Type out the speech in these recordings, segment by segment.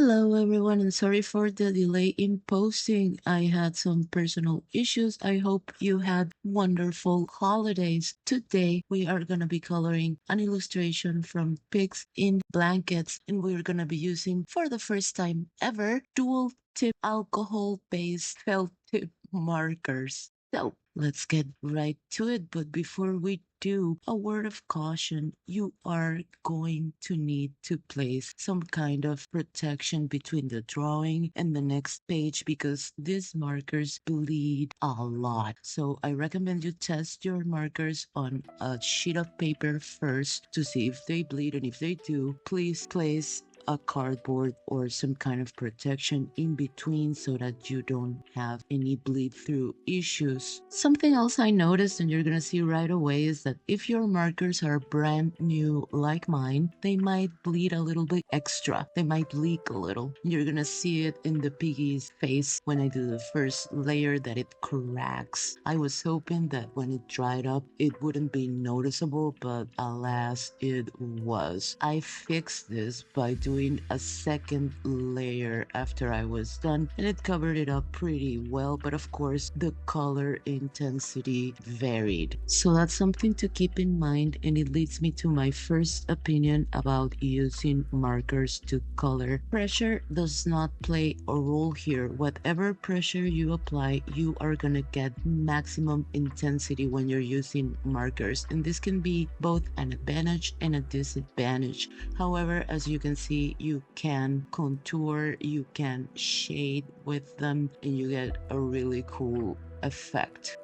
Hello everyone, and sorry for the delay in posting. I had some personal issues. I hope you had wonderful holidays. Today we are going to be coloring an illustration from Pigs in Blankets, and we're going to be using for the first time ever dual tip alcohol based felt tip markers. So let's get right to it. But before we do, a word of caution. You are going to need to place some kind of protection between the drawing and the next page because these markers bleed a lot. So I recommend you test your markers on a sheet of paper first to see if they bleed, and if they do, please place a cardboard or some kind of protection in between so that you don't have any bleed through issues. Something else I noticed, and you're gonna see right away, is that if your markers are brand new like mine, they might bleed a little bit extra. They might leak a little. You're gonna see it in the piggy's face when I do the first layer that it cracks. I was hoping that when it dried up it wouldn't be noticeable, but alas it was. I fixed this by doing a second layer after I was done, and it covered it up pretty well, but of course the color intensity varied. So that's something to keep in mind, and it leads me to my first opinion about using markers to color. Pressure does not play a role here. Whatever pressure you apply, you are gonna get maximum intensity when you're using markers, and this can be both an advantage and a disadvantage. However, as you can see, you can contour, you can shade with them, and you get a really cool effect.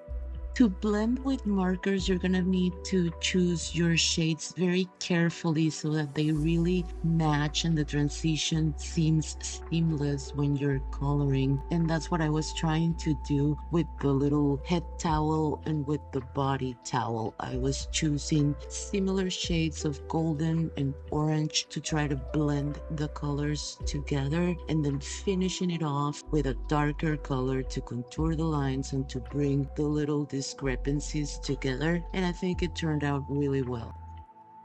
To blend with markers, you're gonna need to choose your shades very carefully so that they really match and the transition seems seamless when you're coloring. And that's what I was trying to do with the little head towel and with the body towel. I was choosing similar shades of golden and orange to try to blend the colors together, and then finishing it off with a darker color to contour the lines and to bring the little discrepancies together, and I think it turned out really well.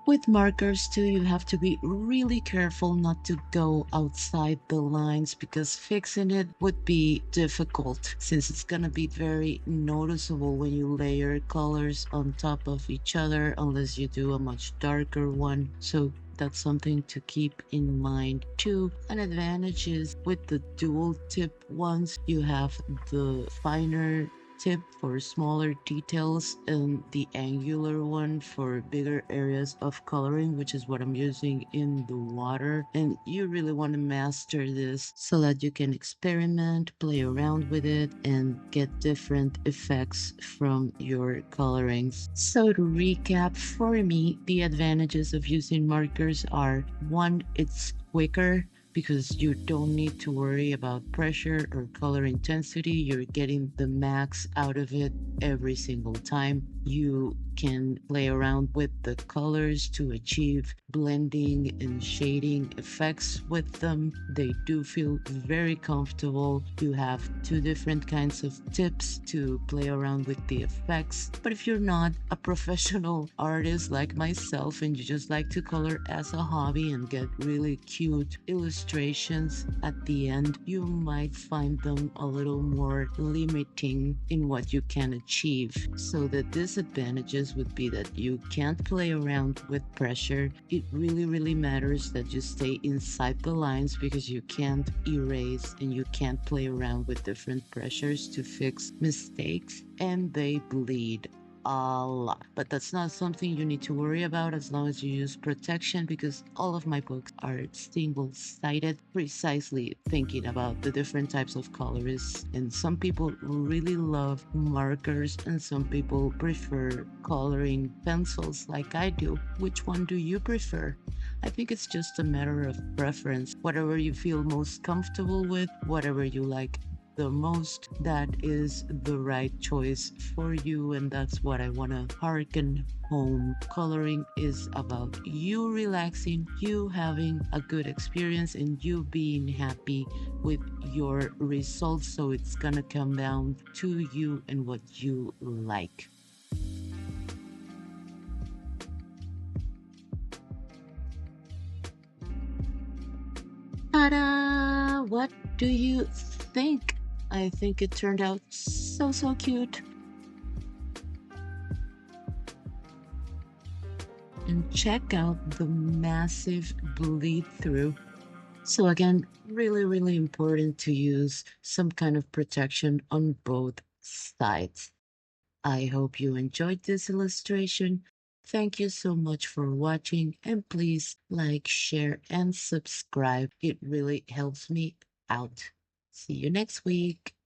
With markers too, you have to be really careful not to go outside the lines because fixing it would be difficult since it's gonna be very noticeable when you layer colors on top of each other unless you do a much darker one. So that's something to keep in mind too. An advantage is with the dual tip ones, you have the finer tip for smaller details and the angular one for bigger areas of coloring, which is what I'm using in the water. And you really want to master this so that you can experiment, play around with it, and get different effects from your colorings. So to recap, for me, the advantages of using markers are: one, it's quicker, because you don't need to worry about pressure or color intensity. You're getting the max out of it every single time. You can play around with the colors to achieve blending and shading effects with them. They do feel very comfortable. You have two different kinds of tips to play around with the effects. But if you're not a professional artist like myself and you just like to color as a hobby and get really cute illustrations at the end, you might find them a little more limiting in what you can achieve. So the disadvantages would be that you can't play around with pressure. It really matters that you stay inside the lines because you can't erase and you can't play around with different pressures to fix mistakes, and they bleed a lot. But that's not something you need to worry about as long as you use protection, because all of my books are single-sided, precisely thinking about the different types of colors. And some people really love markers and some people prefer coloring pencils like I do. Which one do you prefer? I think it's just a matter of preference. Whatever you feel most comfortable with, whatever you like the most, that is the right choice for you, and that's what I want to harken home. Coloring is about you relaxing, you having a good experience, and you being happy with your results. So it's gonna come down to you and what you like. Ta-da! What do you think? I think it turned out so cute. And check out the massive bleed through. So again, really important to use some kind of protection on both sides. I hope you enjoyed this illustration. Thank you so much for watching, and please like, share, and subscribe. It really helps me out. See you next week.